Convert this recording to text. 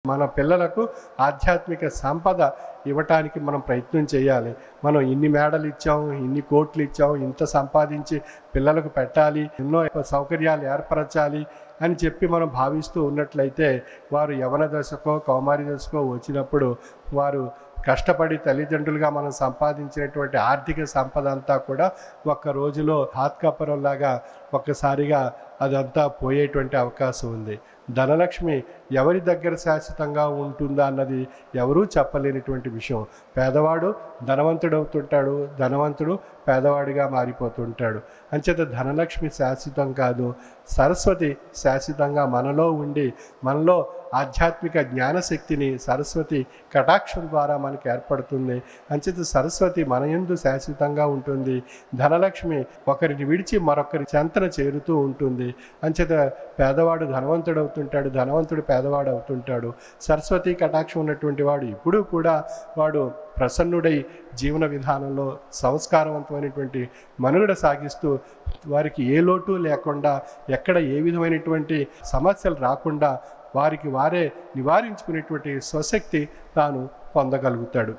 మన పిల్లలకు ఆధ్యాత్మిక సంపద ఇవ్వటానికి మనం ప్రయత్నం చేయాలి. మనం ఇన్ని మేడలు ఇచ్చాం, ఇన్ని కోట్లు ఇచ్చాం, ఇంత సంపాదించి పిల్లలకు పెట్టాలి, ఎన్నో సౌకర్యాలు ఏర్పరచాలి అని చెప్పి మనం భావిస్తూ ఉన్నట్లయితే వారు యవన దశకో కౌమారి దశకో వచ్చినప్పుడు వారు కష్టపడి తల్లిదండ్రులుగా మనం సంపాదించినటువంటి ఆర్థిక సంపద అంతా కూడా ఒక్క రోజులో హాత్కాపురంలాగా ఒక్కసారిగా అదంతా పోయేటువంటి అవకాశం ఉంది. ధనలక్ష్మి ఎవరి దగ్గర శాశ్వతంగా ఉంటుందా అన్నది ఎవరూ చెప్పలేనిటువంటి విషయం. పేదవాడు ధనవంతుడవుతుంటాడు, ధనవంతుడు పేదవాడిగా మారిపోతుంటాడు. అంచేత ధనలక్ష్మి శాశ్వతం కాదు, సరస్వతి శాశ్వతంగా మనలో ఉండి మనలో ఆధ్యాత్మిక జ్ఞానశక్తిని సరస్వతి కటాక్షం ద్వారా మనకు ఏర్పడుతుంది. అంచేత సరస్వతి మన యందు శాశ్వతంగా ఉంటుంది. ధనలక్ష్మి ఒకరిని విడిచి మరొకరి చెంతన చేరుతూ ఉంటుంది. అంచేత పేదవాడు ధనవంతుడు అవుతుంటాడు, ధనవంతుడు పేదవాడు అవుతుంటాడు. సరస్వతి కటాక్షం ఉన్నటువంటి వాడు ఇప్పుడు కూడా వాడు ప్రసన్నుడై జీవన విధానంలో సంస్కారవంతమైనటువంటి మనుగడ సాగిస్తూ వారికి ఏ లోటు లేకుండా ఎక్కడ ఏ విధమైనటువంటి సమస్యలు రాకుండా వారికి వారే నివారించుకునేటువంటి స్వశక్తి తాను పొందగలుగుతాడు.